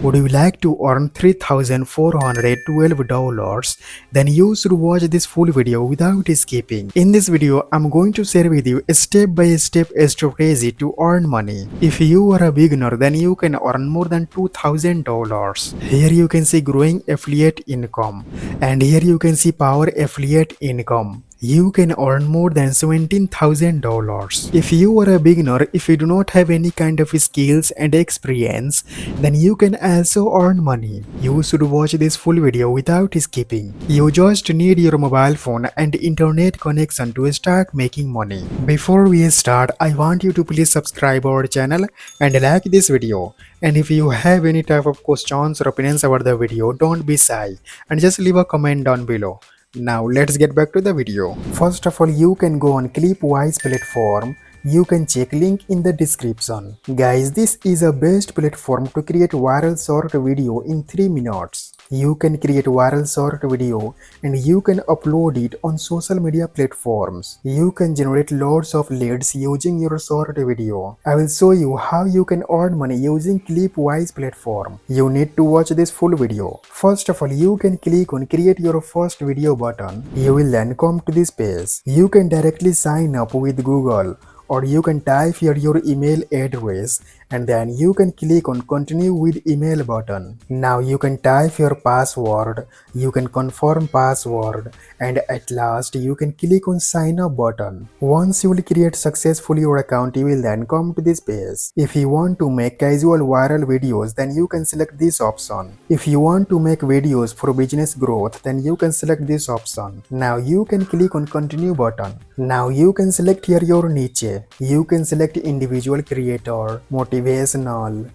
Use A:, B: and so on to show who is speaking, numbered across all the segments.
A: Would you like to earn $3,412? Then you should watch this full video without skipping. In this video, I'm going to share with you a step-by-step strategy to earn money. If you are a beginner, then you can earn more than $2,000. Here you can see growing affiliate income, and here you can see power affiliate income. You can earn more than $17,000. If you are a beginner, if you do not have any kind of skills and experience, then you can also earn money. You should watch this full video without skipping. You just need your mobile phone and internet connection to start making money. Before we start, I want you to please subscribe our channel and like this video. And if you have any type of questions or opinions about the video, don't be shy and just leave a comment down below. Now let's get back to the video. First of all, you can go on Clipwise platform. You can check link in the description. Guys, this is a best platform to create viral short video in 3 minutes. You can create viral short video and you can upload it on social media platforms. You can generate loads of leads using your short video. I will show you how you can earn money using Clipwise platform. You need to watch this full video. First of all, you can click on create your first video button. You will then come to this page. You can directly sign up with Google, or you can type here your email address and then you can click on continue with email button. Now you can type your password, you can confirm password, and at last you can click on sign up button. Once you will create successfully your account, you will then come to this page. If you want to make casual viral videos, then you can select this option. If you want to make videos for business growth, then you can select this option. Now you can click on continue button. Now you can select here your niche. You can select individual creator, motivational,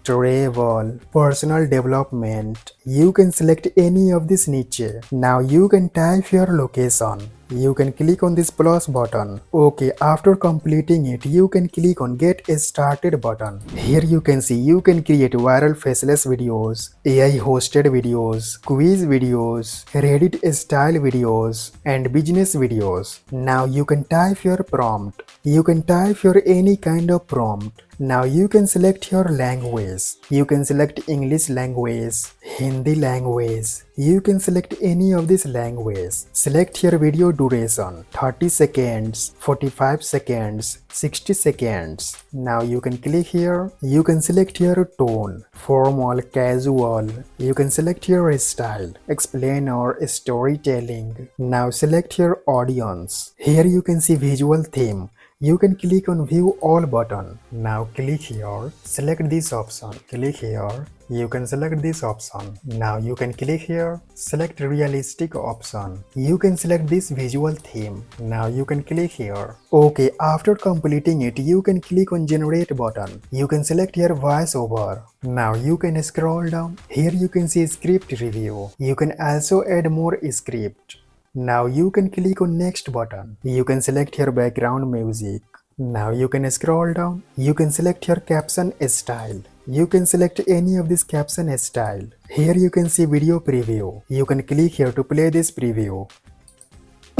A: travel, personal development. You can select any of this niche. Now you can type your location. You can click on this plus button. Okay, after completing it, you can click on get started button. Here you can see you can create viral faceless videos, AI hosted videos, quiz videos, Reddit style videos, and business videos. Now you can type your prompt. You can type your any kind of prompt. Now you can select your language. You can select English language, Hindi language. You can select any of this language. Select your video duration, 30 seconds, 45 seconds, 60 seconds. Now you can click here. You can select your tone, formal, casual. You can select your style, explainer, storytelling. Now select your audience. Here you can see visual theme. You can click on view all button. Now click here, select this option, click here, you can select this option. Now you can click here, select realistic option. You can select this visual theme. Now you can click here. Okay, after completing it, you can click on generate button. You can select here voiceover. Now you can scroll down. Here you can see script review. You can also add more script. Now you can click on next button. You can select your background music. Now you can scroll down. You can select your caption style. You can select any of this caption style. Here you can see video preview. You can click here to play this preview.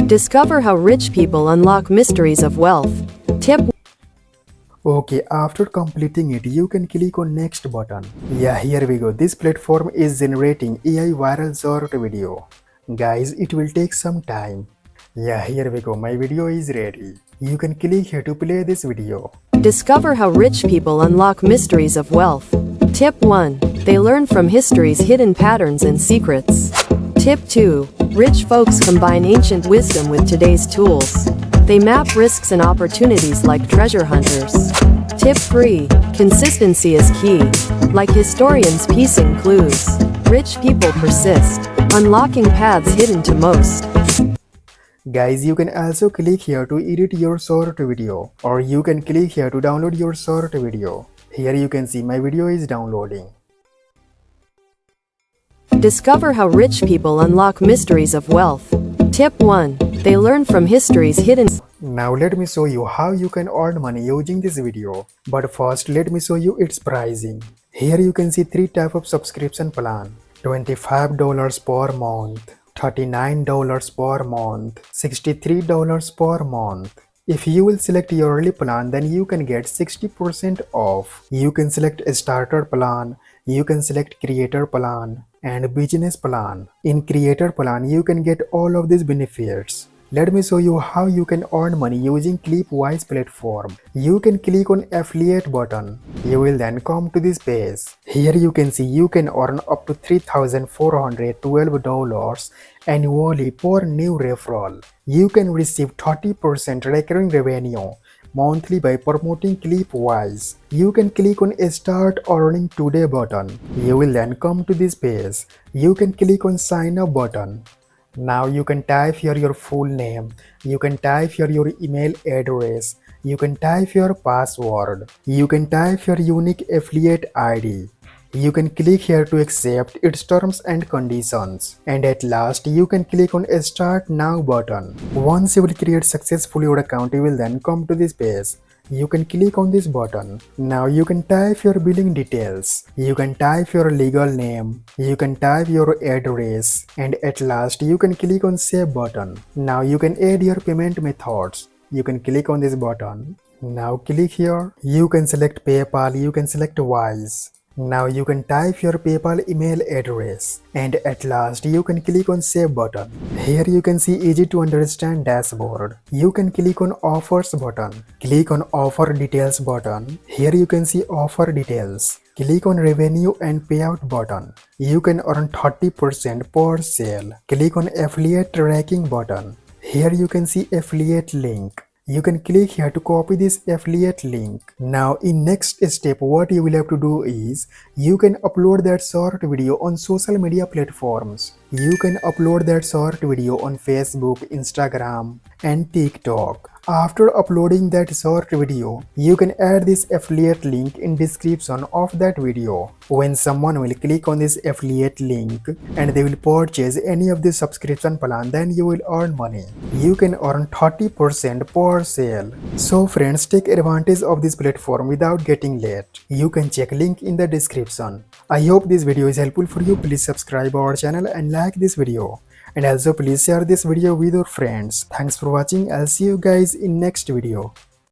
B: Discover how rich people unlock mysteries of wealth. Tip.
A: Okay, after completing it, you can click on next button. Yeah, here we go. This platform is generating AI viral short video. Guys, it will take some time. Yeah, here we go. My video is ready. You can click here to play this video.
B: Discover how rich people unlock mysteries of wealth. Tip 1. They learn from history's hidden patterns and secrets. Tip 2. Rich folks combine ancient wisdom with today's tools. They map risks and opportunities like treasure hunters. Tip 3. Consistency is key. Like historians piecing clues, rich people persist, unlocking paths hidden to most.
A: Guys, you can also click here to edit your short video, or you can click here to download your short video. Here you can see my video is downloading.
B: Discover how rich people unlock mysteries of wealth. Tip 1. They learn from history's hidden.
A: Now let me show you how you can earn money using this video. But first let me show you its pricing. Here you can see 3 types of subscription plan. $25 per month, $39 per month, $63 per month. If you will select yearly plan, then you can get 60% off. You can select a starter plan, you can select creator plan and business plan. In creator plan, you can get all of these benefits. Let me show you how you can earn money using Clipwise platform. You can click on affiliate button. You will then come to this page. Here you can see you can earn up to $3,412 annually per new referral. You can receive 30% recurring revenue monthly by promoting Clipwise. You can click on Start Earning Today button. You will then come to this page. You can click on Sign Up button. Now you can type here your full name, you can type here your email address, you can type your password, you can type your unique affiliate ID. You can click here to accept its terms and conditions. And at last you can click on Start Now button. Once you will create successfully your account, you will then come to this page. You can click on this button. Now you can type your billing details. You can type your legal name. You can type your address. And at last you can click on Save button. Now you can add your payment methods. You can click on this button. Now click here. You can select PayPal. You can select Wise. Now you can type your PayPal email address and at last you can click on Save button. Here you can see easy to understand dashboard. You can click on Offers button. Click on Offer Details button. Here you can see Offer Details. Click on Revenue and Payout button. You can earn 30% per sale. Click on Affiliate Tracking button. Here you can see Affiliate Link. You can click here to copy this affiliate link. Now in next step what you will have to do is you can upload that short video on social media platforms. You can upload that short video on Facebook, Instagram and TikTok. After uploading that short video, you can add this affiliate link in description of that video. When someone will click on this affiliate link and they will purchase any of the subscription plan, then you will earn money. You can earn 30% per sale. So friends, take advantage of this platform without getting late. You can check link in the description. I hope this video is helpful for you. Please subscribe our channel and like this video. And also please share this video with your friends. Thanks for watching. I'll see you guys in next video.